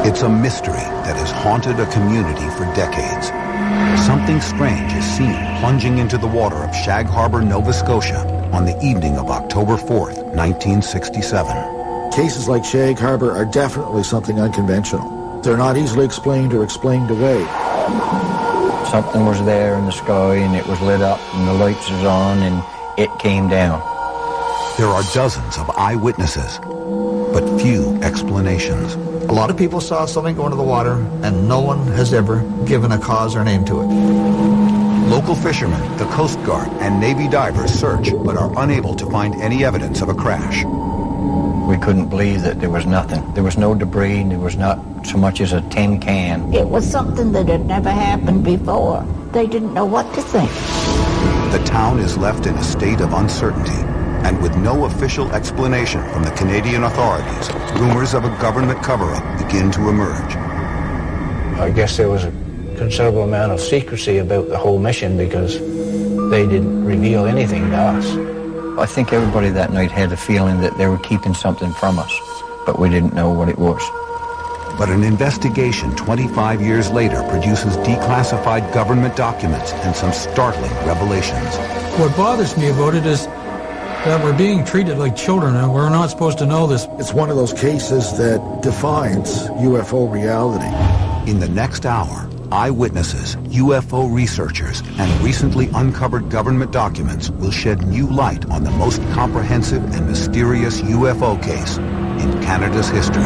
It's a mystery that has haunted a community for decades. Something strange is seen plunging into the water of Shag Harbour, Nova Scotia on the evening of October 4th, 1967. Cases like Shag Harbour are definitely something unconventional. They're not easily explained or explained away. Something was there in the sky and it was lit up and the lights was on and it came down. There are dozens of eyewitnesses, but few explanations. A lot of people saw something go into the water, and no one has ever given a cause or name to it. Local fishermen, the Coast Guard, and Navy divers search, but are unable to find any evidence of a crash. We couldn't believe that there was nothing. There was no debris, there was not so much as a tin can. It was something that had never happened before. They didn't know what to think. The town is left in a state of uncertainty, and with no official explanation from the Canadian authorities, rumors of a government cover-up begin to emerge. I guess there was a considerable amount of secrecy about the whole mission because they didn't reveal anything to us. I think everybody that night had a feeling that they were keeping something from us, but we didn't know what it was. But an investigation 25 years later produces declassified government documents and some startling revelations. What bothers me about it is that we're being treated like children and we're not supposed to know this. It's one of those cases that defines UFO reality. In the next hour, eyewitnesses, UFO researchers, and recently uncovered government documents will shed new light on the most comprehensive and mysterious UFO case in Canada's history.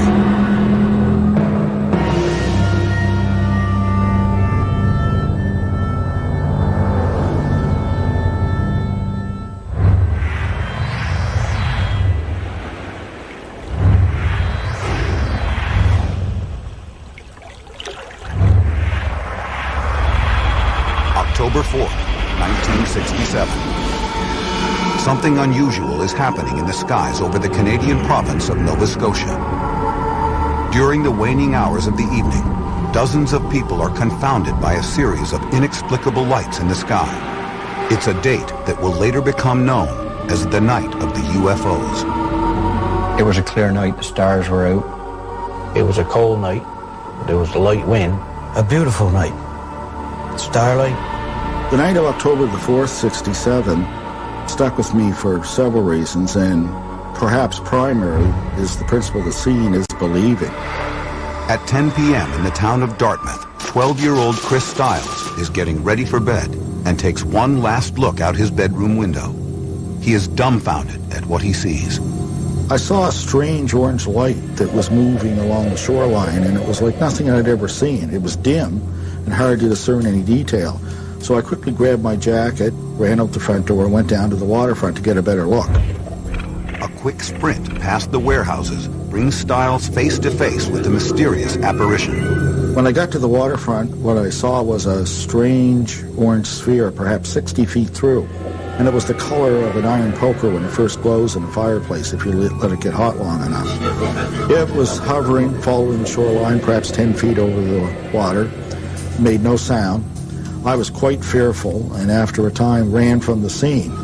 October 4th, 1967. Something unusual is happening in the skies over the Canadian province of Nova Scotia. During the waning hours of the evening, dozens of people are confounded by a series of inexplicable lights in the sky. It's a date that will later become known as the Night of the UFOs. It was a clear night, the stars were out. It was a cold night. There was a light wind. A beautiful night. Starlight. The night of October the 4th, 67, stuck with me for several reasons, and perhaps primary is the principle that seeing is believing. At 10 p.m. in the town of Dartmouth, 12-year-old Chris Stiles is getting ready for bed and takes one last look out his bedroom window. He is dumbfounded at what he sees. I saw a strange orange light that was moving along the shoreline, and it was like nothing I'd ever seen. It was dim and hard to discern any detail. So I quickly grabbed my jacket, ran out the front door, and went down to the waterfront to get a better look. A quick sprint past the warehouses brings Stiles face to face with the mysterious apparition. When I got to the waterfront, what I saw was a strange orange sphere, perhaps 60 feet through. And it was the color of an iron poker when it first glows in a fireplace if you let it get hot long enough. It was hovering, following the shoreline, perhaps 10 feet over the water, made no sound. I was quite fearful, and after a time ran from the scene.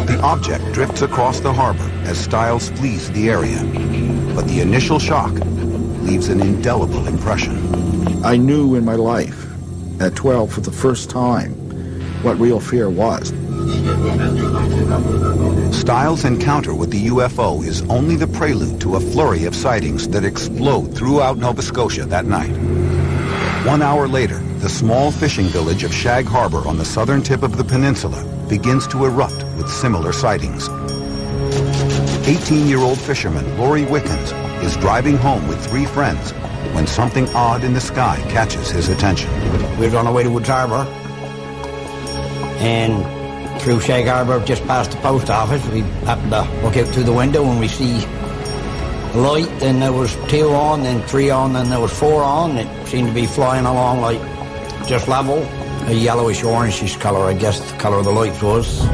The object drifts across the harbor as Stiles flees the area. But the initial shock leaves an indelible impression. I knew in my life, at 12 for the first time, what real fear was. Stiles' encounter with the UFO is only the prelude to a flurry of sightings that explode throughout Nova Scotia that night. 1 hour later, the small fishing village of Shag Harbour on the southern tip of the peninsula begins to erupt with similar sightings. 18-year-old fisherman Laurie Wickens is driving home with 3 friends when something odd in the sky catches his attention. We was on our way to Woods Harbour, and through Shag Harbour, just past the post office, we happened to look out through the window and we see light, then there was 2 on, then 3 on, then there was 4 on. It seemed to be flying along like just level. A yellowish orangish colour, I guess the colour of the lights was.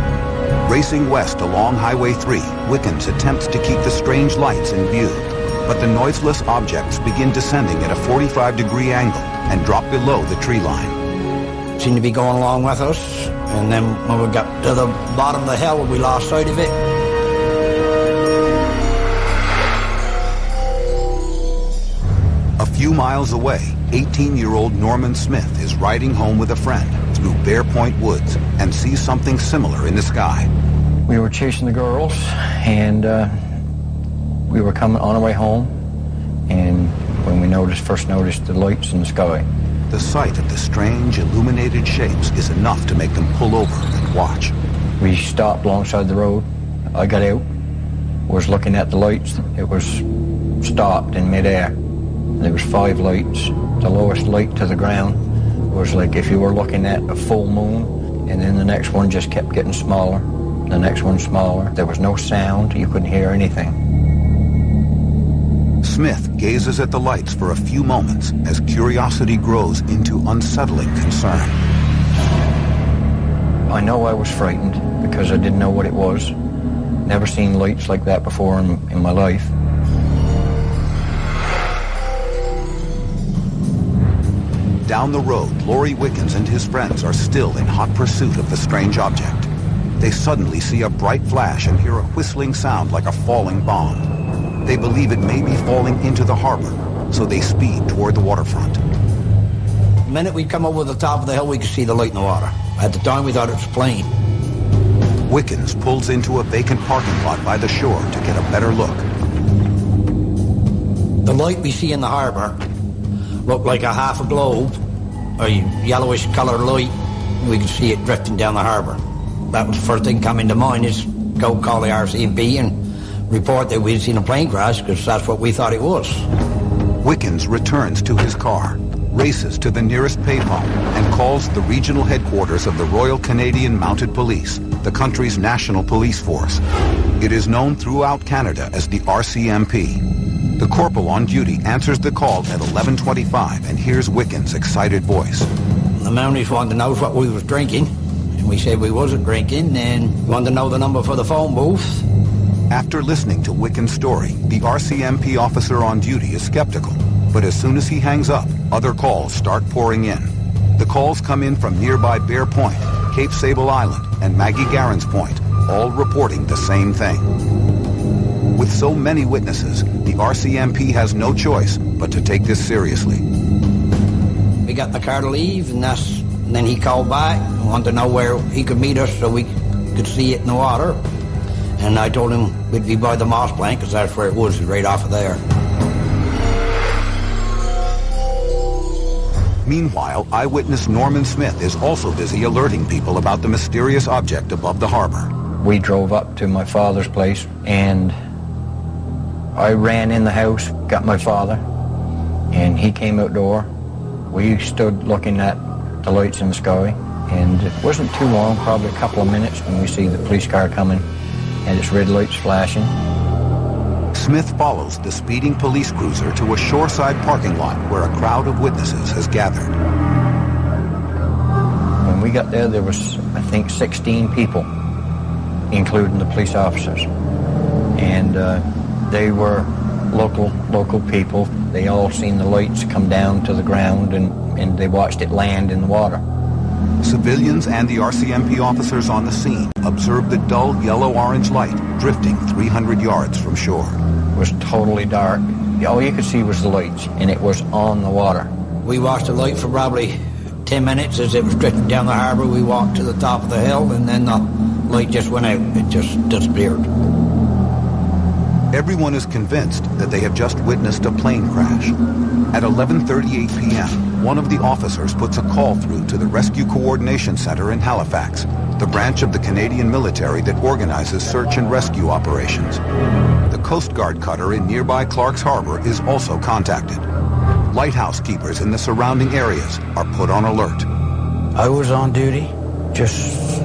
Racing west along Highway 3, Wickens attempts to keep the strange lights in view. But the noiseless objects begin descending at a 45-degree angle and drop below the tree line. Seemed to be going along with us, and then when we got to the bottom of the hill, we lost sight of it. A few miles away, 18-year-old Norman Smith is riding home with a friend through Bear Point Woods and sees something similar in the sky. We were chasing the girls, and we were coming on our way home, and when we first noticed the lights in the sky. The sight of the strange illuminated shapes is enough to make them pull over and watch. We stopped alongside the road. I got out, was looking at the lights. It was stopped in midair. There was 5 lights. The lowest light to the ground was like if you were looking at a full moon, and then the next one just kept getting smaller, the next one smaller. There was no sound. You couldn't hear anything. Smith gazes at the lights for a few moments as curiosity grows into unsettling concern. I know I was frightened because I didn't know what it was. Never seen lights like that before in my life. Down the road, Laurie Wickens and his friends are still in hot pursuit of the strange object. They suddenly see a bright flash and hear a whistling sound like a falling bomb. They believe it may be falling into the harbor, so they speed toward the waterfront. The minute we come over the top of the hill, we could see the light in the water. At the time, we thought it was a plane. Wickens pulls into a vacant parking lot by the shore to get a better look. The light we see in the harbor looked like a half a globe, a yellowish coloured light. We could see it drifting down the harbor. That was the first thing coming to mind, is go call the RCMP and report that we'd seen a plane crash, because that's what we thought it was. Wickens returns to his car, races to the nearest payphone, and calls the regional headquarters of the Royal Canadian Mounted Police, the country's national police force. It is known throughout Canada as the RCMP. The corporal on duty answers the call at 11:25 and hears Wickens' excited voice. The Mounties wanted to know what we was drinking, and we said we wasn't drinking, and wanted to know the number for the phone booth. After listening to Wickens' story, the RCMP officer on duty is skeptical, but as soon as he hangs up, other calls start pouring in. The calls come in from nearby Bear Point, Cape Sable Island, and Maggie Garren's Point, all reporting the same thing. With so many witnesses, the RCMP has no choice but to take this seriously. We got in the car to leave, and then he called back and wanted to know where he could meet us so we could see it in the water. And I told him we'd be by the moss plank, because that's where it was, right off of there. Meanwhile, eyewitness Norman Smith is also busy alerting people about the mysterious object above the harbor. We drove up to my father's place, and I ran in the house, got my father, and he came outdoor. We stood looking at the lights in the sky, and it wasn't too long, probably a couple of minutes, when we see the police car coming and its red lights flashing. Smith follows the speeding police cruiser to a shoreside parking lot where a crowd of witnesses has gathered. When we got there was, I think, 16 people, including the police officers. And they were local people. They all seen the lights come down to the ground, and they watched it land in the water. Civilians and the RCMP officers on the scene observed the dull yellow-orange light drifting 300 yards from shore. It was totally dark. All you could see was the lights, and it was on the water. We watched the light for probably 10 minutes as it was drifting down the harbor. We walked to the top of the hill, and then the light just went out. It just disappeared. Everyone is convinced that they have just witnessed a plane crash. At 11:38 p.m., one of the officers puts a call through to the Rescue Coordination Center in Halifax, the branch of the Canadian military that organizes search and rescue operations. The Coast Guard cutter in nearby Clark's Harbor is also contacted. Lighthouse keepers in the surrounding areas are put on alert. I was on duty, just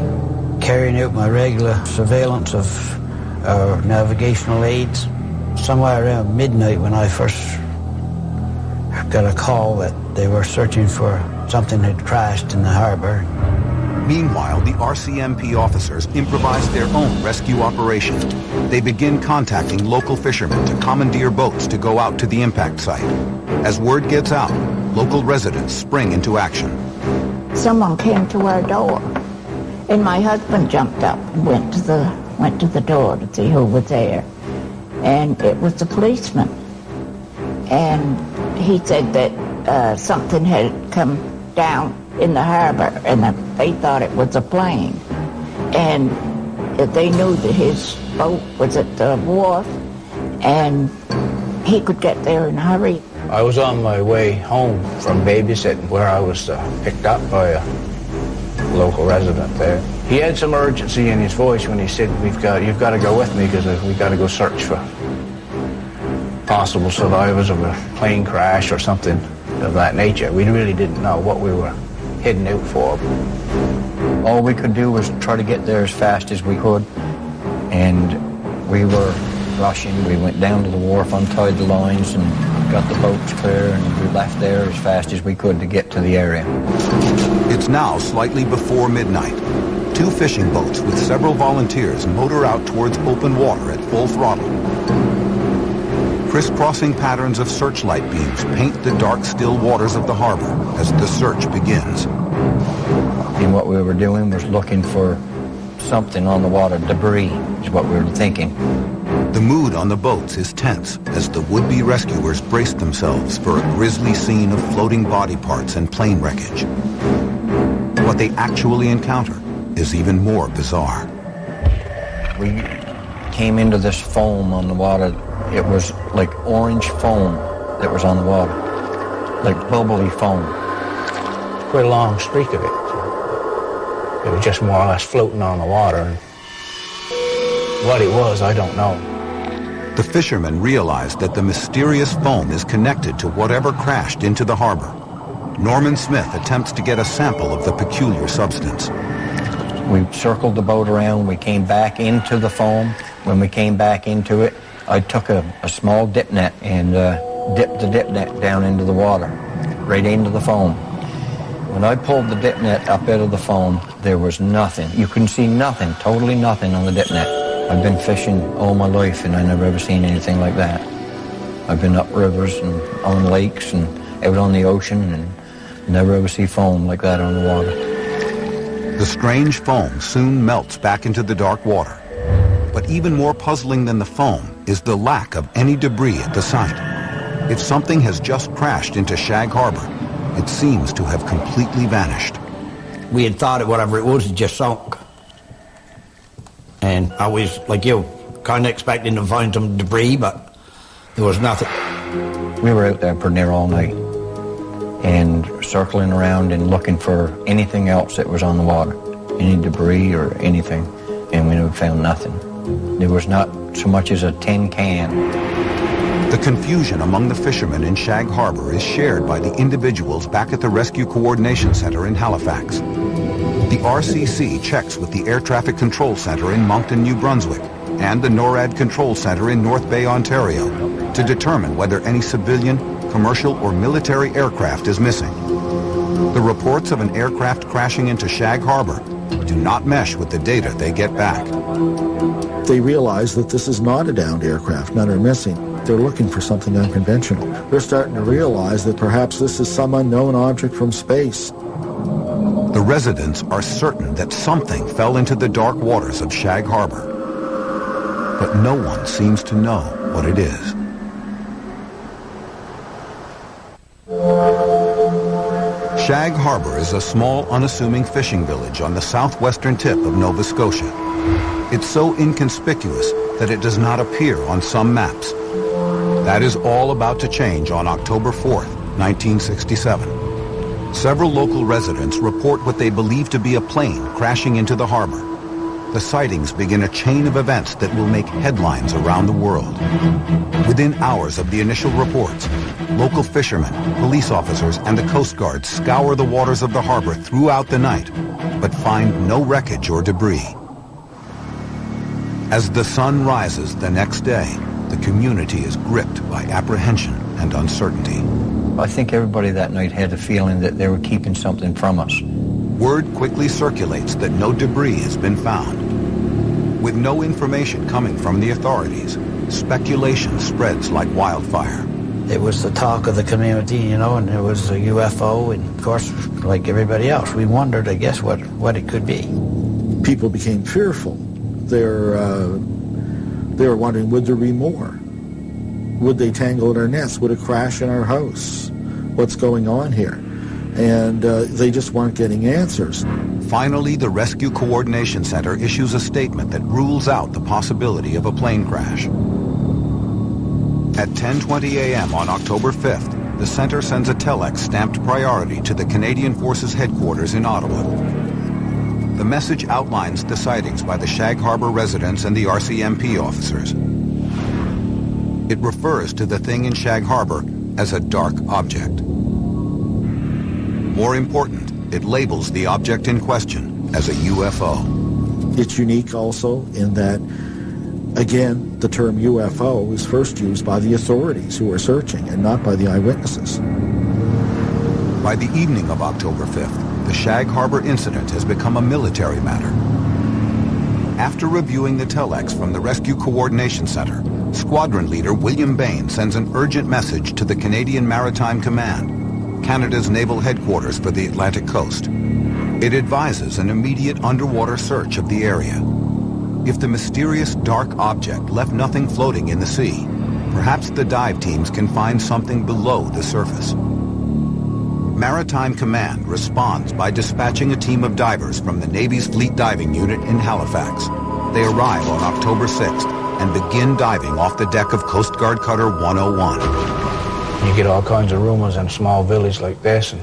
carrying out my regular surveillance of our navigational aids. Somewhere around midnight when I first got a call that they were searching for something that crashed in the harbor. Meanwhile, the RCMP officers improvise their own rescue operation. They begin contacting local fishermen to commandeer boats to go out to the impact site. As word gets out, local residents spring into action. Someone came to our door, and my husband jumped up and went to the door to see who was there. And it was the policeman. And he said that something had come down in the harbor and that they thought it was a plane. And they knew that his boat was at the wharf and he could get there in a hurry. I was on my way home from babysitting where I was picked up by a local resident there. He had some urgency in his voice when he said, you've got to go with me because we've got to go search for possible survivors of a plane crash or something of that nature. We really didn't know what we were heading out for. All we could do was try to get there as fast as we could, and we were rushing. We went down to the wharf, untied the lines, and got the boats clear, and we left there as fast as we could to get to the area. It's now slightly before midnight. 2 fishing boats with several volunteers motor out towards open water at full throttle. Crisscrossing patterns of searchlight beams paint the dark, still waters of the harbor as the search begins. And what we were doing was looking for something on the water. Debris is what we were thinking. The mood on the boats is tense as the would-be rescuers brace themselves for a grisly scene of floating body parts and plane wreckage. What they actually encounter is even more bizarre. We came into this foam on the water. It was like orange foam that was on the water, like bubbly foam. Quite a long streak of it. It was just more or less floating on the water. And what it was, I don't know. The fishermen realize that the mysterious foam is connected to whatever crashed into the harbor. Norman Smith attempts to get a sample of the peculiar substance. We circled the boat around. We came back into the foam. When we came back into it, I took a small dip net and dipped the dip net down into the water, right into the foam. When I pulled the dip net up out of the foam, there was nothing. You couldn't see nothing, totally nothing on the dip net. I've been fishing all my life and I never ever seen anything like that. I've been up rivers and on lakes and out on the ocean and never ever see foam like that on the water. The strange foam soon melts back into the dark water. But even more puzzling than the foam is the lack of any debris at the site. If something has just crashed into Shag Harbour, it seems to have completely vanished. We had thought that whatever it was had just sunk. And I was, like you, kind of expecting to find some debris, but there was nothing. We were out there pretty near all night and circling around and looking for anything else that was on the water, any debris or anything, and we found nothing. There was not so much as a tin can. The confusion among the fishermen in Shag Harbour is shared by the individuals back at the Rescue Coordination Center in Halifax. The RCC checks with the Air Traffic Control Center in Moncton, New Brunswick, and the NORAD Control Center in North Bay, Ontario, to determine whether any civilian, commercial, or military aircraft is missing. The reports of an aircraft crashing into Shag Harbour do not mesh with the data they get back. They realize that this is not a downed aircraft. None are missing. They're looking for something unconventional. They're starting to realize that perhaps this is some unknown object from space. The residents are certain that something fell into the dark waters of Shag Harbour, but no one seems to know what it is. Shag Harbour is a small, unassuming fishing village on the southwestern tip of Nova Scotia. It's so inconspicuous that it does not appear on some maps. That is all about to change on October 4th, 1967. Several local residents report what they believe to be a plane crashing into the harbor. The sightings begin a chain of events that will make headlines around the world. Within hours of the initial reports, local fishermen, police officers, and the Coast Guard scour the waters of the harbor throughout the night, but find no wreckage or debris. As the sun rises the next day, the community is gripped by apprehension and uncertainty. I think everybody that night had a feeling that they were keeping something from us. Word quickly circulates that no debris has been found. With no information coming from the authorities, speculation spreads like wildfire. It was the talk of the community, you know, and it was a UFO, and of course, like everybody else, we wondered, I guess, what it could be. People became fearful. They were wondering, would there be more? Would they tangle in our nets? Would it crash in our house? What's going on here? And they just weren't getting answers. Finally, the Rescue Coordination Center issues a statement that rules out the possibility of a plane crash. At 10:20 a.m. on October 5th, the center sends a telex stamped priority to the Canadian Forces headquarters in Ottawa. The message outlines the sightings by the Shag Harbour residents and the RCMP officers. It refers to the thing in Shag Harbour as a dark object. More important, it labels the object in question as a UFO. It's unique also in that, again, the term UFO is first used by the authorities who are searching and not by the eyewitnesses. By the evening of October 5th, the Shag Harbour incident has become a military matter. After reviewing the telex from the Rescue Coordination Center, Squadron Leader William Bain sends an urgent message to the Canadian Maritime Command, Canada's naval headquarters for the Atlantic coast. It advises an immediate underwater search of the area. If the mysterious dark object left nothing floating in the sea, perhaps the dive teams can find something below the surface. Maritime Command responds by dispatching a team of divers from the Navy's Fleet Diving Unit in Halifax. They arrive on October 6th and begin diving off the deck of Coast Guard Cutter 101. You get all kinds of rumors in a small village like this, and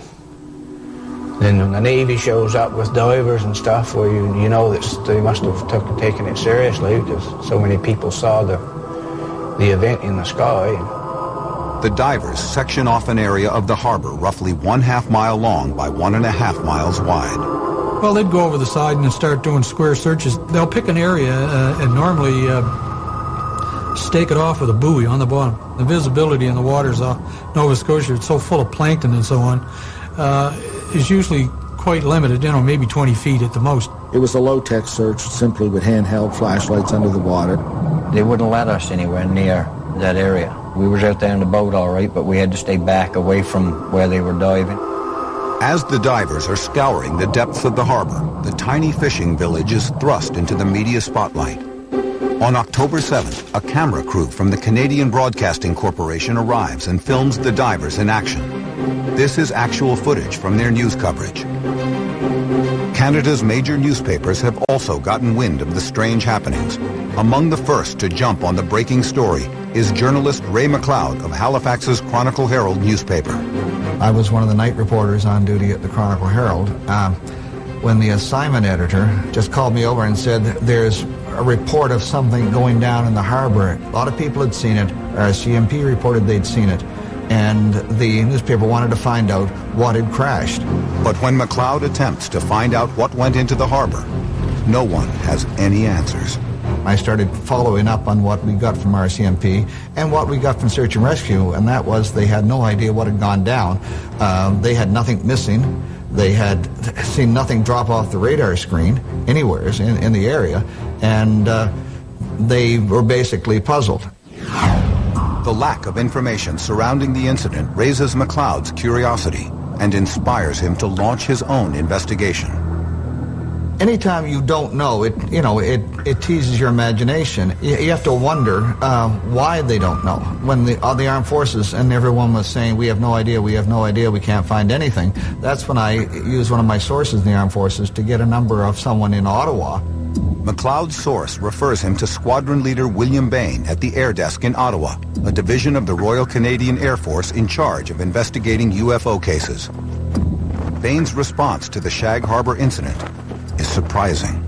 then when the Navy shows up with divers and stuff, where you know that they must have taken it seriously because so many people saw the event in the sky. The divers section off an area of the harbor roughly 1/2 mile long by 1.5 miles wide. Well, they'd go over the side and start doing square searches. They'll pick an area and normally stake it off with a buoy on the bottom. The visibility in the waters of Nova Scotia, it's so full of plankton and so on, is usually quite limited, maybe 20 feet at the most. It was a low-tech search, simply with handheld flashlights under the water. They wouldn't let us anywhere near that area. We was out there in the boat all right, but we had to stay back away from where they were diving. As the divers are scouring the depths of the harbor, the tiny fishing village is thrust into the media spotlight. On October 7th, a camera crew from the Canadian Broadcasting Corporation arrives and films the divers in action. This is actual footage from their news coverage. Canada's major newspapers have also gotten wind of the strange happenings. Among the first to jump on the breaking story is journalist Ray McLeod of Halifax's Chronicle Herald newspaper. I was one of the night reporters on duty at the Chronicle Herald when the assignment editor just called me over and said there's a report of something going down in the harbor. A lot of people had seen it. Our CMP reported they'd seen it, and the newspaper wanted to find out what had crashed. But when McLeod attempts to find out what went into the harbor, no one has any answers. I started following up on what we got from RCMP and what we got from Search and Rescue, and that was they had no idea what had gone down. They had nothing missing. They had seen nothing drop off the radar screen anywhere in the area, and they were basically puzzled. The lack of information surrounding the incident raises McLeod's curiosity and inspires him to launch his own investigation. Anytime you don't know, it teases your imagination. You have to wonder why they don't know. When the armed forces and everyone was saying, we have no idea, we can't find anything, that's when I used one of my sources in the armed forces to get a number of someone in Ottawa. McLeod's source refers him to Squadron Leader William Bain at the Air Desk in Ottawa, a division of the Royal Canadian Air Force in charge of investigating UFO cases. Bain's response to the Shag Harbour incident is surprising.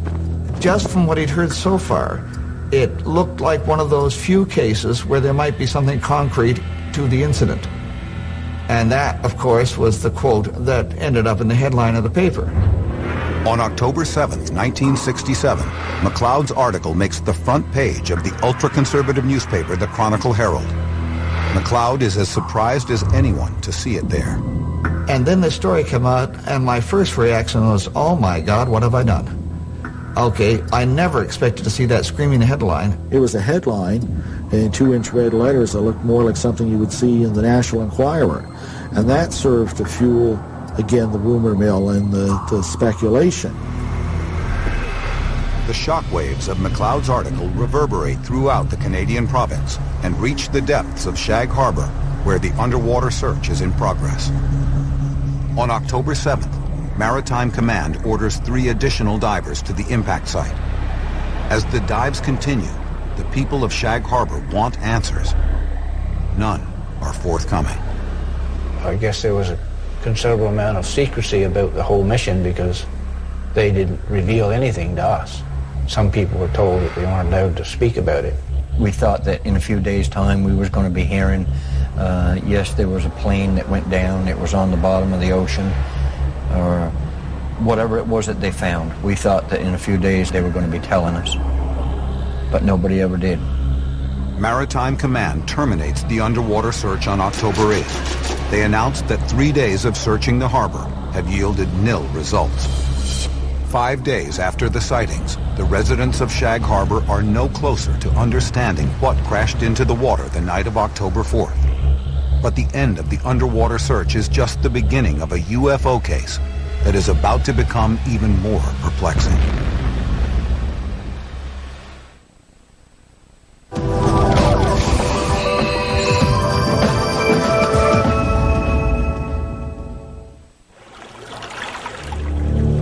Just from what he'd heard so far, it looked like one of those few cases where there might be something concrete to the incident. And that, of course, was the quote that ended up in the headline of the paper. On October 7th, 1967, McLeod's article makes the front page of the ultra-conservative newspaper, the Chronicle Herald. McLeod is as surprised as anyone to see it there. And then the story came out, and my first reaction was, oh my God, what have I done? Okay, I never expected to see that screaming headline. It was a headline in 2-inch red letters that looked more like something you would see in the National Enquirer. And that served to fuel, again, the rumor mill and the speculation. The shockwaves of McLeod's article reverberate throughout the Canadian province and reach the depths of Shag Harbour, where the underwater search is in progress. On October 7th, Maritime Command orders 3 additional divers to the impact site. As the dives continue, the people of Shag Harbour want answers. None are forthcoming. I guess there was a considerable amount of secrecy about the whole mission because they didn't reveal anything to us. Some people were told that they weren't allowed to speak about it. We thought that in a few days' time we was going to be hearing, yes, there was a plane that went down, it was on the bottom of the ocean, or whatever it was that they found. We thought that in a few days they were going to be telling us, but nobody ever did. Maritime Command terminates the underwater search on October 8th. They announced that 3 days of searching the harbor had yielded nil results. 5 days after the sightings, the residents of Shag Harbour are no closer to understanding what crashed into the water the night of October 4th. But the end of the underwater search is just the beginning of a UFO case that is about to become even more perplexing.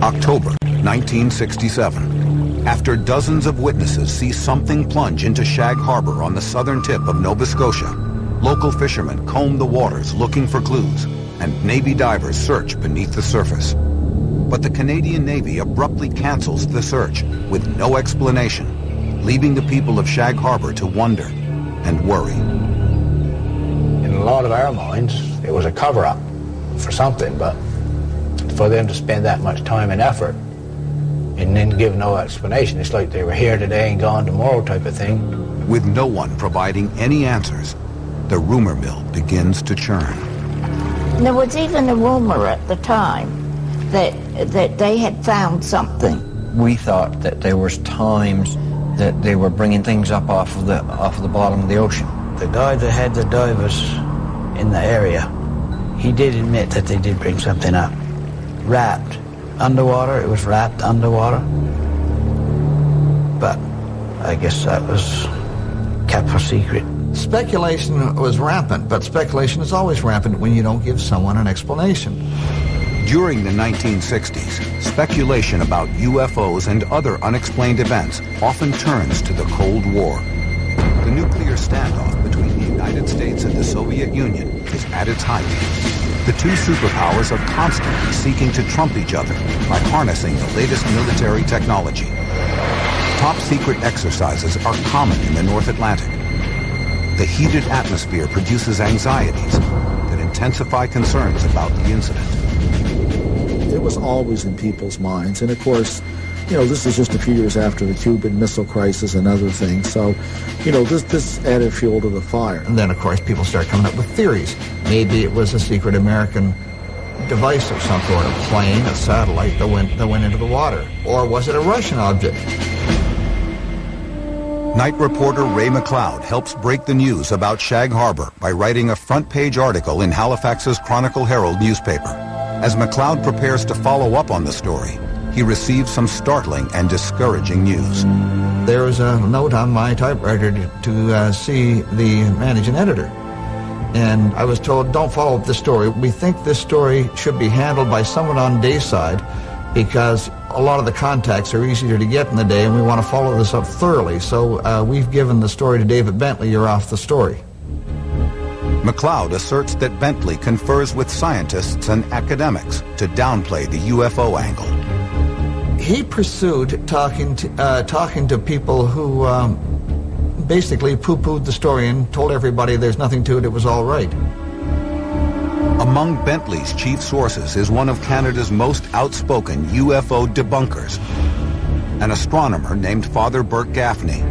October 1967. After dozens of witnesses see something plunge into Shag Harbour on the southern tip of Nova Scotia, local fishermen comb the waters looking for clues, and Navy divers search beneath the surface. But the Canadian Navy abruptly cancels the search with no explanation, leaving the people of Shag Harbour to wonder and worry. In a lot of our minds, it was a cover-up for something, but for them to spend that much time and effort and then give no explanation, it's like they were here today and gone tomorrow type of thing. With no one providing any answers, the rumor mill begins to churn. There was even a rumor at the time that they had found something. We thought that there was times that they were bringing things up off of the bottom of the ocean. The guy that had the divers in the area, he did admit that they did bring something up. Wrapped underwater, it was wrapped underwater. But I guess that was kept for secret. Speculation was rampant, but speculation is always rampant when you don't give someone an explanation. During the 1960s, speculation about UFOs and other unexplained events often turns to the Cold War. The nuclear standoff between the United States and the Soviet Union is at its height. The two superpowers are constantly seeking to trump each other by harnessing the latest military technology. Top-secret exercises are common in the North Atlantic. The heated atmosphere produces anxieties that intensify concerns about the incident. It was always in people's minds, and of course, this is just a few years after the Cuban Missile Crisis and other things, so, this added fuel to the fire. And then, of course, people start coming up with theories. Maybe it was a secret American device of some sort, a plane, a satellite that went into the water. Or was it a Russian object? Night reporter Ray McLeod helps break the news about Shag Harbour by writing a front-page article in Halifax's Chronicle-Herald newspaper. As McLeod prepares to follow up on the story, he receives some startling and discouraging news. There was a note on my typewriter to see the managing editor. And I was told, don't follow up this story. We think this story should be handled by someone on Dayside because a lot of the contacts are easier to get in the day and we want to follow this up thoroughly. So we've given the story to David Bentley. You're off the story. McLeod asserts that Bentley confers with scientists and academics to downplay the UFO angle. He pursued talking to people who basically poo-pooed the story and told everybody there's nothing to it, it was all right. Among Bentley's chief sources is one of Canada's most outspoken UFO debunkers, an astronomer named Father Burt Gaffney.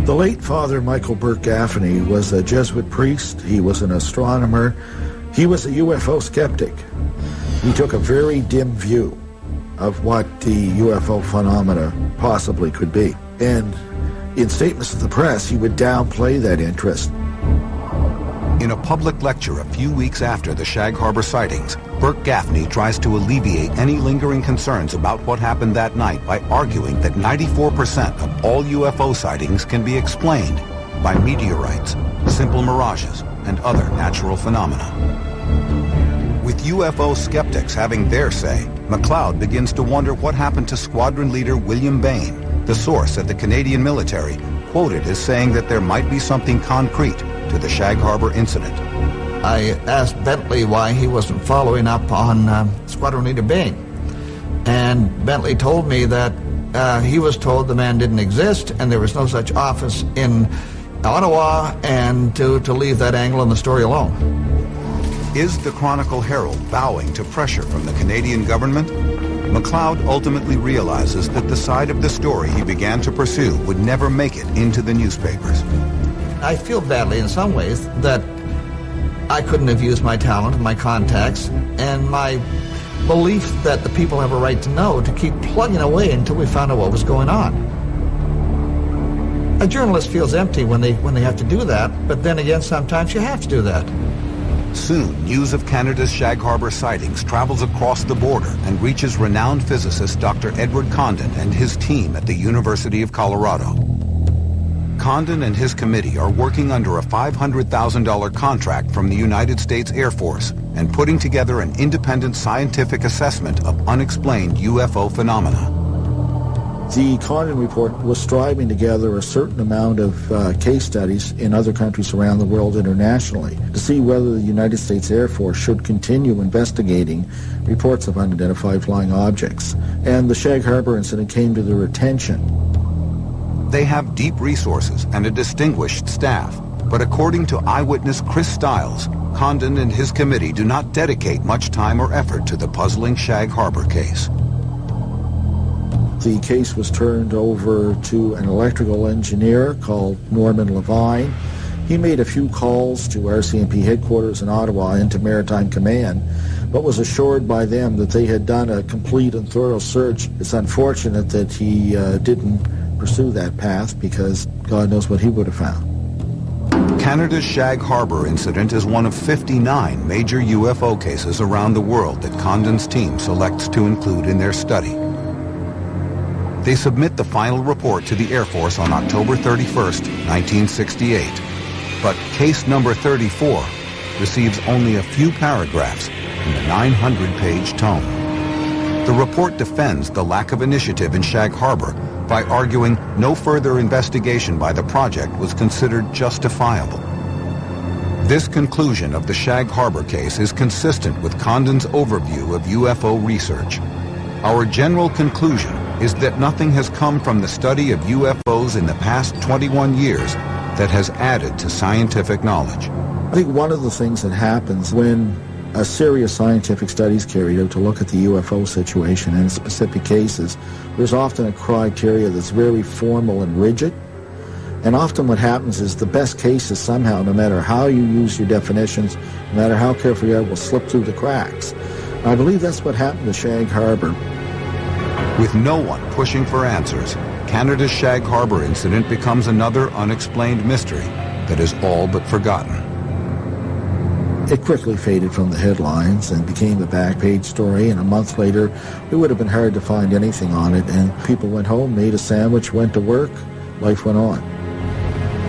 The late Father Michael Burt Gaffney was a Jesuit priest. He was an astronomer. He was a UFO skeptic. He took a very dim view of what the UFO phenomena possibly could be. And in statements to the press, he would downplay that interest. In a public lecture a few weeks after the Shag Harbour sightings, Burke Gaffney tries to alleviate any lingering concerns about what happened that night by arguing that 94% of all UFO sightings can be explained by meteorites, simple mirages, and other natural phenomena. With UFO skeptics having their say, McLeod begins to wonder what happened to Squadron Leader William Bain, the source at the Canadian military, quoted as saying that there might be something concrete to the Shag Harbour incident. I asked Bentley why he wasn't following up on Squadron Leader Bain. And Bentley told me that he was told the man didn't exist and there was no such office in Ottawa, and to leave that angle in the story alone. Is the Chronicle Herald bowing to pressure from the Canadian government? McLeod ultimately realizes that the side of the story he began to pursue would never make it into the newspapers. I feel badly in some ways that I couldn't have used my talent and my contacts and my belief that the people have a right to know to keep plugging away until we found out what was going on. A journalist feels empty when they have to do that, but then again, sometimes you have to do that. Soon, news of Canada's Shag Harbour sightings travels across the border and reaches renowned physicist Dr. Edward Condon and his team at the University of Colorado. Condon and his committee are working under a $500,000 contract from the United States Air Force and putting together an independent scientific assessment of unexplained UFO phenomena. The Condon report was striving to gather a certain amount of case studies in other countries around the world internationally to see whether the United States Air Force should continue investigating reports of unidentified flying objects. And the Shag Harbour incident came to their attention. They have deep resources and a distinguished staff, but according to eyewitness Chris Stiles, Condon and his committee do not dedicate much time or effort to the puzzling Shag Harbour case. The case was turned over to an electrical engineer called Norman Levine. He made a few calls to RCMP headquarters in Ottawa and to Maritime Command, but was assured by them that they had done a complete and thorough search. It's unfortunate that he didn't pursue that path, because God knows what he would have found. Canada's Shag Harbour incident is one of 59 major UFO cases around the world that Condon's team selects to include in their study. They submit the final report to the Air Force on October 31st, 1968. But case number 34 receives only a few paragraphs in the 900-page tome. The report defends the lack of initiative in Shag Harbour by arguing no further investigation by the project was considered justifiable. This conclusion of the Shag Harbour case is consistent with Condon's overview of UFO research. Our general conclusion is that nothing has come from the study of UFOs in the past 21 years that has added to scientific knowledge. I think one of the things that happens when a serious scientific study is carried out to look at the UFO situation in specific cases, there's often a criteria that's very formal and rigid. And often what happens is the best cases somehow, no matter how you use your definitions, no matter how careful you are, will slip through the cracks. I believe that's what happened to Shag Harbour. With no one pushing for answers, Canada's Shag Harbour incident becomes another unexplained mystery that is all but forgotten. It quickly faded from the headlines and became a back-page story, and a month later it would have been hard to find anything on it, and people went home, made a sandwich, went to work, life went on.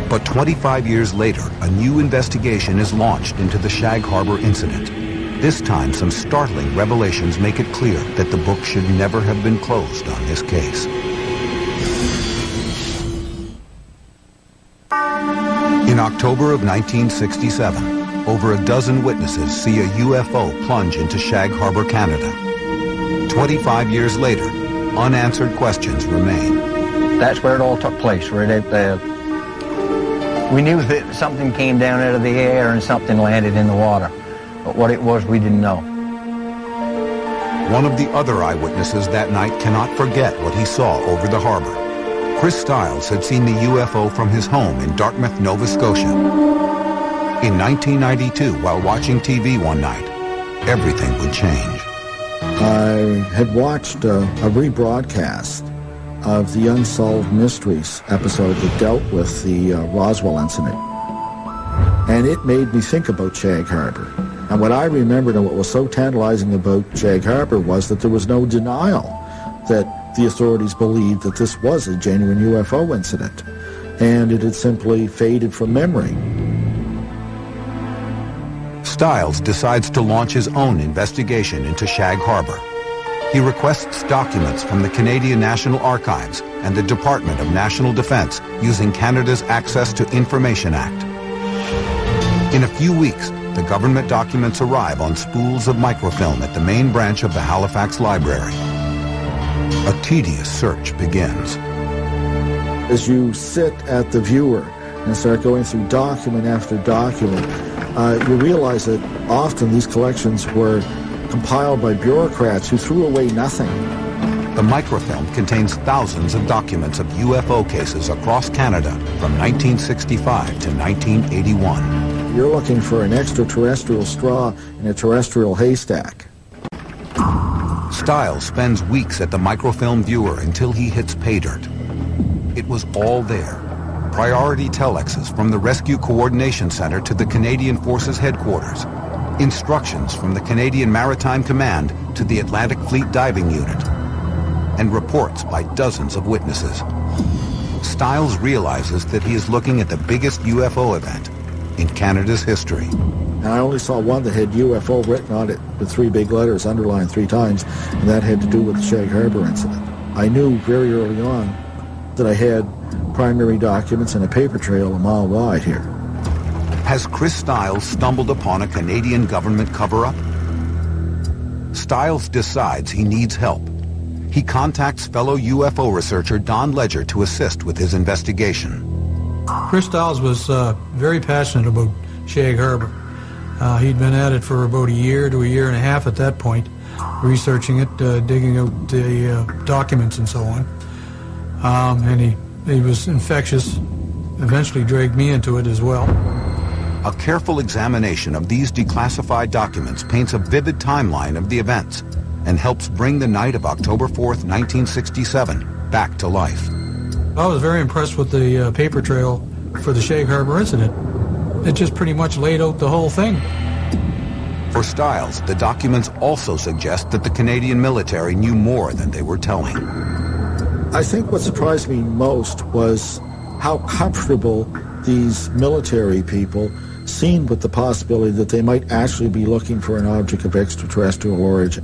But 25 years later, a new investigation is launched into the Shag Harbour incident. This time, some startling revelations make it clear that the book should never have been closed on this case. In October of 1967, over a dozen witnesses see a UFO plunge into Shag Harbour, Canada. 25 years later, unanswered questions remain. That's where it all took place, right out there. We knew that something came down out of the air and something landed in the water. But what it was, we didn't know. One of the other eyewitnesses that night cannot forget what he saw over the harbor. Chris Stiles had seen the UFO from his home in Dartmouth, Nova Scotia. In 1992, while watching TV one night, everything would change. I had watched a rebroadcast of the Unsolved Mysteries episode that dealt with the Roswell incident. And it made me think about Shag Harbour. And what I remembered and what was so tantalizing about Shag Harbour was that there was no denial that the authorities believed that this was a genuine UFO incident. And it had simply faded from memory. Stiles decides to launch his own investigation into Shag Harbour. He requests documents from the Canadian National Archives and the Department of National Defence using Canada's Access to Information Act. In a few weeks, the government documents arrive on spools of microfilm at the main branch of the Halifax Library. A tedious search begins. As you sit at the viewer and start going through document after document, you realize that often these collections were compiled by bureaucrats who threw away nothing. The microfilm contains thousands of documents of UFO cases across Canada from 1965 to 1981. You're looking for an extraterrestrial straw in a terrestrial haystack. Stiles spends weeks at the microfilm viewer until he hits pay dirt. It was all there. Priority telexes from the Rescue Coordination Center to the Canadian Forces Headquarters. Instructions from the Canadian Maritime Command to the Atlantic Fleet Diving Unit. And reports by dozens of witnesses. Stiles realizes that he is looking at the biggest UFO event in Canada's history. And I only saw one that had UFO written on it with 3 big letters underlined 3 times, and that had to do with the Shag Harbour incident. I knew very early on that I had primary documents and a paper trail a mile wide here. Has Chris Stiles stumbled upon a Canadian government cover-up? Stiles decides he needs help. He contacts fellow UFO researcher Don Ledger to assist with his investigation. Chris Stiles was very passionate about Shag Harbour. He'd been at it for about a year to a year and a half at that point, researching it, digging out the documents and so on. And he was infectious, eventually dragged me into it as well. A careful examination of these declassified documents paints a vivid timeline of the events and helps bring the night of October 4th, 1967 back to life. I was very impressed with the paper trail for the Shag Harbour incident. It just pretty much laid out the whole thing. For Stiles, the documents also suggest that the Canadian military knew more than they were telling. I think what surprised me most was how comfortable these military people seemed with the possibility that they might actually be looking for an object of extraterrestrial origin.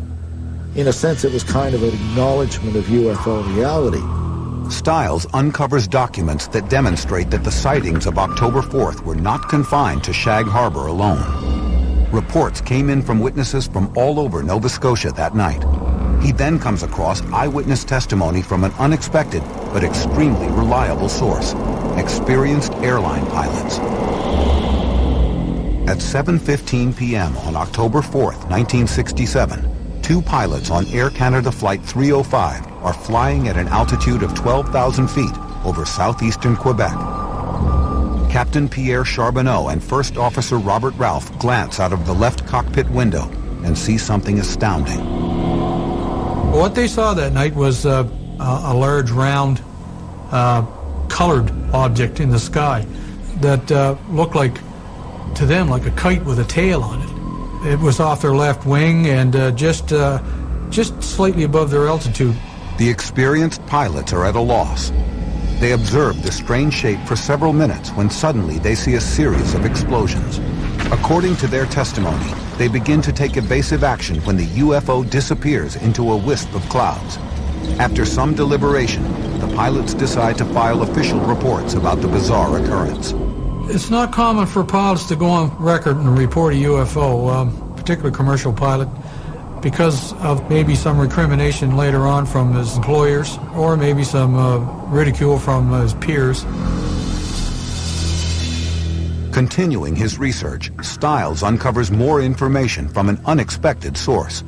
In a sense, it was kind of an acknowledgement of UFO reality. Stiles uncovers documents that demonstrate that the sightings of October 4th were not confined to Shag Harbour alone. Reports came in from witnesses from all over Nova Scotia that night. He then comes across eyewitness testimony from an unexpected but extremely reliable source, experienced airline pilots. At 7:15 p.m. on October 4th, 1967, 2 pilots on Air Canada Flight 305 are flying at an altitude of 12,000 feet over southeastern Quebec. Captain Pierre Charbonneau and First Officer Robert Ralph glance out of the left cockpit window and see something astounding. What they saw that night was a large, round, colored object in the sky that looked like, to them, like a kite with a tail on it. It was off their left wing and just slightly above their altitude. The experienced pilots are at a loss. They observe the strange shape for several minutes when suddenly they see a series of explosions. According to their testimony, they begin to take evasive action when the UFO disappears into a wisp of clouds. After some deliberation, the pilots decide to file official reports about the bizarre occurrence. It's not common for pilots to go on record and report a UFO, particularly commercial pilot, because of maybe some recrimination later on from his employers or maybe some ridicule from his peers. Continuing his research, Stiles uncovers more information from an unexpected source.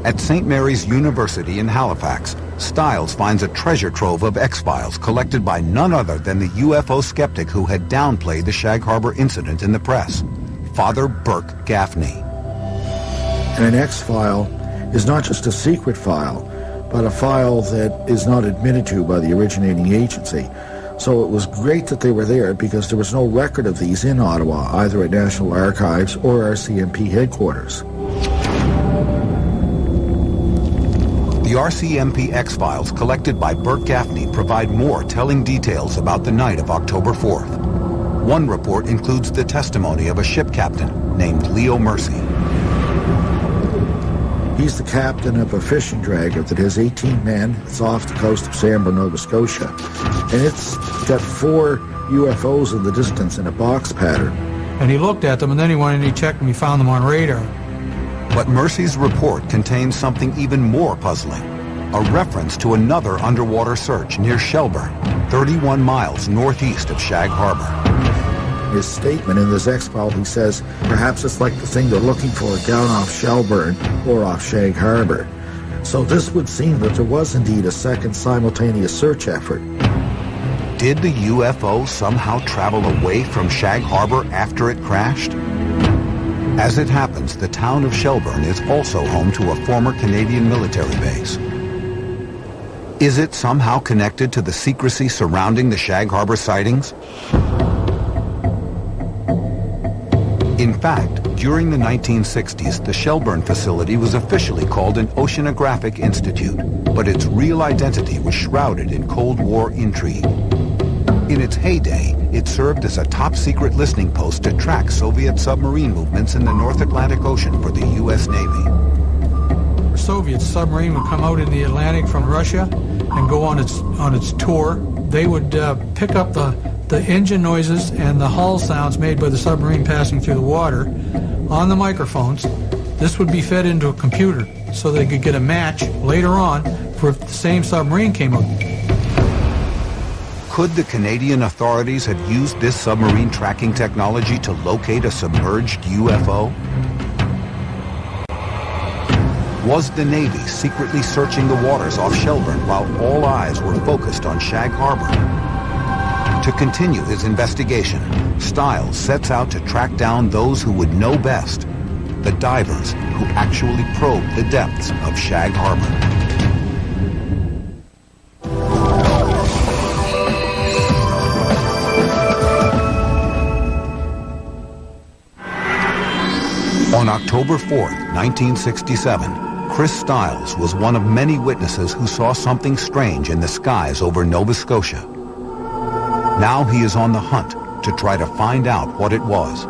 At St. Mary's University in Halifax, Stiles finds a treasure trove of X-Files collected by none other than the UFO skeptic who had downplayed the Shag Harbour incident in the press, Father Burke Gaffney. And an X-file is not just a secret file, but a file that is not admitted to by the originating agency. So it was great that they were there because there was no record of these in Ottawa, either at National Archives or RCMP headquarters. The RCMP X-Files collected by Bert Gaffney provide more telling details about the night of October 4th. One report includes the testimony of a ship captain named Leo Mercy. He's the captain of a fishing dragger that has 18 men. It's off the coast of Sambor, Nova Scotia. And it's got 4 UFOs in the distance in a box pattern. And he looked at them, and then he went and he checked them. He found them on radar. But Mercy's report contains something even more puzzling, a reference to another underwater search near Shelburne, 31 miles northeast of Shag Harbour. His statement in this X-File, he says, perhaps it's like the thing they're looking for down off Shelburne or off Shag Harbour. So this would seem that there was indeed a second simultaneous search effort. Did the UFO somehow travel away from Shag Harbour after it crashed? As it happens, the town of Shelburne is also home to a former Canadian military base. Is it somehow connected to the secrecy surrounding the Shag Harbour sightings? In fact, during the 1960s, the Shelburne facility was officially called an Oceanographic Institute, but its real identity was shrouded in Cold War intrigue. In its heyday, it served as a top-secret listening post to track Soviet submarine movements in the North Atlantic Ocean for the U.S. Navy. A Soviet submarine would come out in the Atlantic from Russia and go on its tour. They would pick up the engine noises and the hull sounds made by the submarine passing through the water on the microphones. This would be fed into a computer so they could get a match later on for if the same submarine came out. Could the Canadian authorities have used this submarine tracking technology to locate a submerged UFO? Was the Navy secretly searching the waters off Shelburne while all eyes were focused on Shag Harbour? To continue his investigation, Stiles sets out to track down those who would know best, the divers who actually probed the depths of Shag Harbour. On October 4th, 1967, Chris Stiles was one of many witnesses who saw something strange in the skies over Nova Scotia. Now he is on the hunt to try to find out what it was.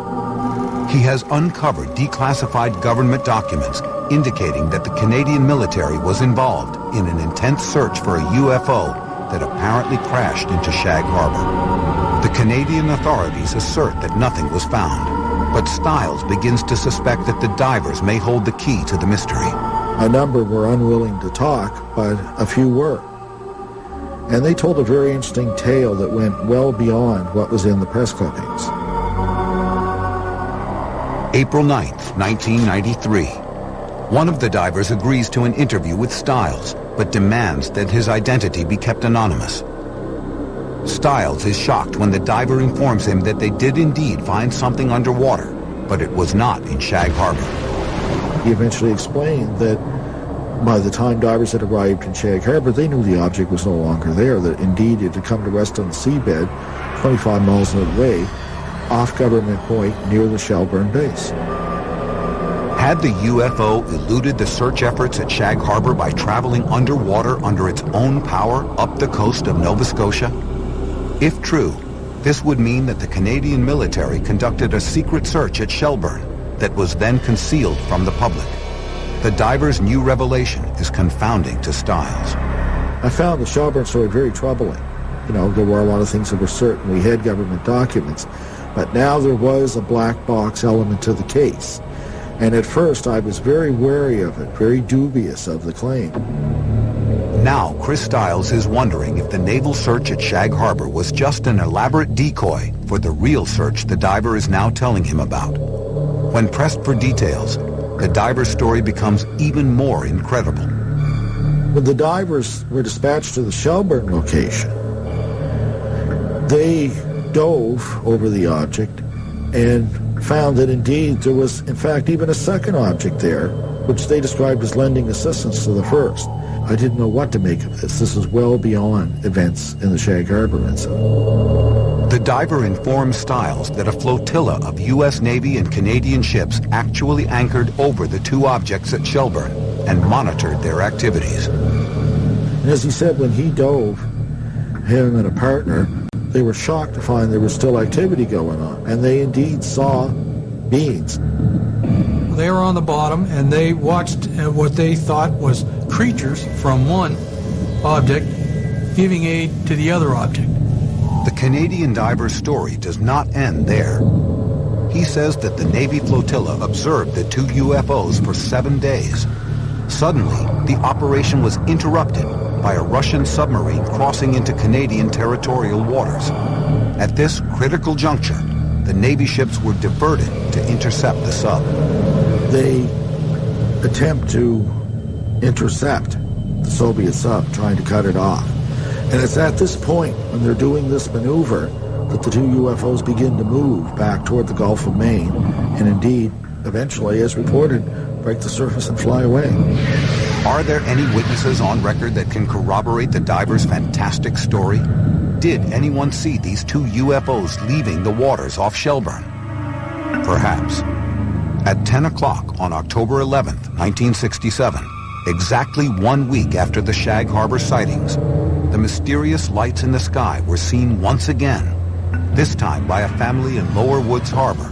He has uncovered declassified government documents indicating that the Canadian military was involved in an intense search for a UFO that apparently crashed into Shag Harbour. The Canadian authorities assert that nothing was found, but Stiles begins to suspect that the divers may hold the key to the mystery. A number were unwilling to talk, but a few were. And they told a very interesting tale that went well beyond what was in the press clippings. April 9th, 1993. One of the divers agrees to an interview with Stiles, but demands that his identity be kept anonymous. Stiles is shocked when the diver informs him that they did indeed find something underwater, but it was not in Shag Harbour. He eventually explained that by the time divers had arrived in Shag Harbour, they knew the object was no longer there, that indeed it had come to rest on the seabed 25 miles away off Government Point near the Shelburne base. Had the UFO eluded the search efforts at Shag Harbour by traveling underwater under its own power up the coast of Nova Scotia? If true, this would mean that the Canadian military conducted a secret search at Shelburne that was then concealed from the public. The diver's new revelation is confounding to Stiles. I found the Shelburne story very troubling. You know, there were a lot of things that were certain. We had government documents, but now there was a black box element to the case. And at first I was very wary of it, very dubious of the claim. Now, Chris Stiles is wondering if the naval search at Shag Harbour was just an elaborate decoy for the real search the diver is now telling him about. When pressed for details, the diver's story becomes even more incredible. When the divers were dispatched to the Shelburne location, they dove over the object and found that indeed there was, in fact, even a second object there which they described as lending assistance to the first. I didn't know what to make of this. This is well beyond events in the Shag Harbour incident. The diver informed Stiles that a flotilla of U.S. Navy and Canadian ships actually anchored over the two objects at Shelburne and monitored their activities. And as he said, when he dove, him and a partner, they were shocked to find there was still activity going on, and they indeed saw beings. They were on the bottom, and they watched what they thought was creatures from one object giving aid to the other object. The Canadian diver's story does not end there. He says that the Navy flotilla observed the two UFOs for 7 days. Suddenly, the operation was interrupted by a Russian submarine crossing into Canadian territorial waters. At this critical juncture, the Navy ships were diverted to intercept the sub. They attempt to intercept the Soviet sub, trying to cut it off. And it's at this point, when they're doing this maneuver, that the two UFOs begin to move back toward the Gulf of Maine, and indeed, eventually, as reported, break the surface and fly away. Are there any witnesses on record that can corroborate the diver's fantastic story? Did anyone see these two UFOs leaving the waters off Shelburne? Perhaps. At 10 o'clock on October 11th, 1967, exactly 1 week after the Shag Harbour sightings, the mysterious lights in the sky were seen once again, this time by a family in Lower Woods Harbour,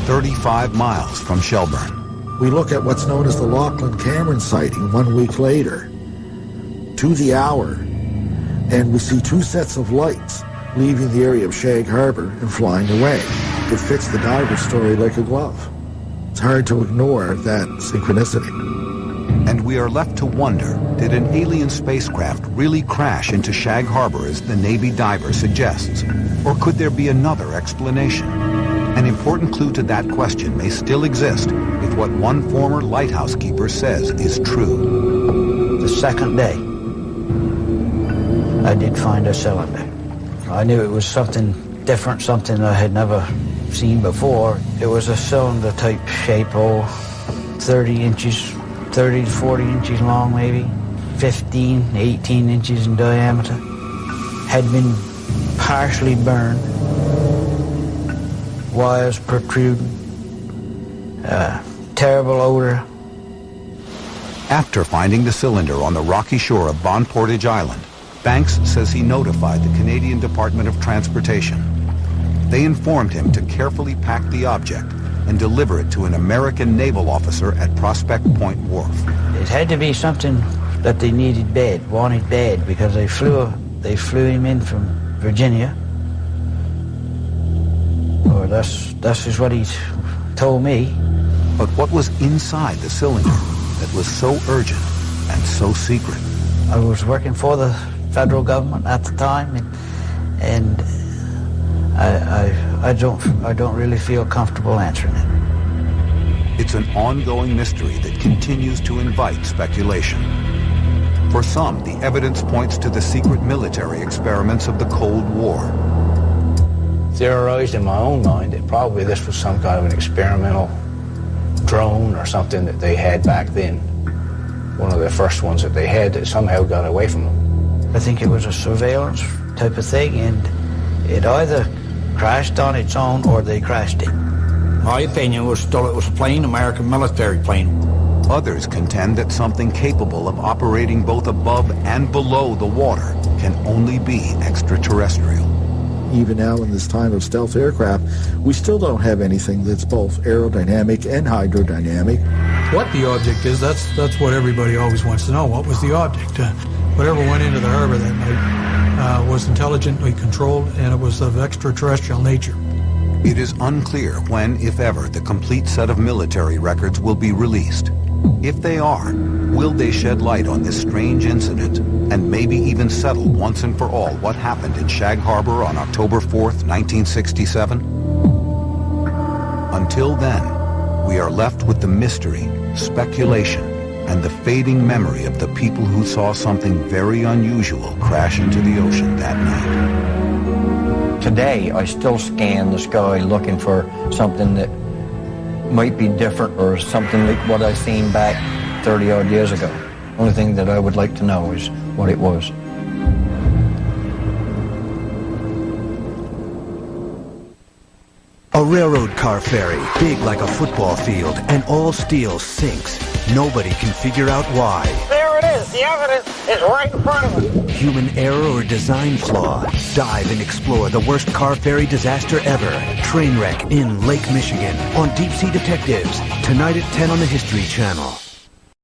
35 miles from Shelburne. We look at what's known as the Lachlan Cameron sighting 1 week later, to the hour, and we see two sets of lights leaving the area of Shag Harbour and flying away. It fits the diver's story like a glove. It's hard to ignore that synchronicity. And we are left to wonder, did an alien spacecraft really crash into Shag Harbour as the Navy diver suggests? Or could there be another explanation? An important clue to that question may still exist if what one former lighthouse keeper says is true. The second day, I did find a cylinder. I knew it was something different, something I had never seen before. It was a cylinder type shape, 30 to 40 inches long maybe, 15, 18 inches in diameter. Had been partially burned, wires protruding, terrible odor. After finding the cylinder on the rocky shore of Bon Portage Island, Banks says he notified the Canadian Department of Transportation. They informed him to carefully pack the object and deliver it to an American naval officer at Prospect Point Wharf. It had to be something that they wanted bad, because they flew him in from Virginia. Or that's just what he told me. But what was inside the cylinder that was so urgent and so secret? I was working for the federal government at the time, and I don't really feel comfortable answering it. It's an ongoing mystery that continues to invite speculation. For some, the evidence points to the secret military experiments of the Cold War. Theorized in my own mind that probably this was some kind of an experimental drone or something that they had back then. One of the first ones that they had that somehow got away from them. I think it was a surveillance type of thing, and it either crashed on its own or they crashed it. My opinion was still it was a plane, American military plane. Others contend that something capable of operating both above and below the water can only be extraterrestrial. Even now in this time of stealth aircraft, we still don't have anything that's both aerodynamic and hydrodynamic. What the object is, that's what everybody always wants to know. What was the object? Whatever went into the harbor that night was intelligently controlled, and it was of extraterrestrial nature. It is unclear when, if ever, the complete set of military records will be released. If they are, will they shed light on this strange incident and maybe even settle once and for all what happened in Shag Harbour on October 4th, 1967? Until then, we are left with the mystery, speculation, and the fading memory of the people who saw something very unusual crash into the ocean that night. Today, I still scan the sky looking for something that might be different or something like what I seen back 30 odd years ago. Only thing that I would like to know is what it was. A railroad car ferry, big like a football field, and all steel sinks. Nobody can figure out why. There it is. The evidence is right in front of us. Human error or design flaw? Dive and explore the worst car ferry disaster ever. Train wreck in Lake Michigan on Deep Sea Detectives. Tonight at 10 on the History Channel.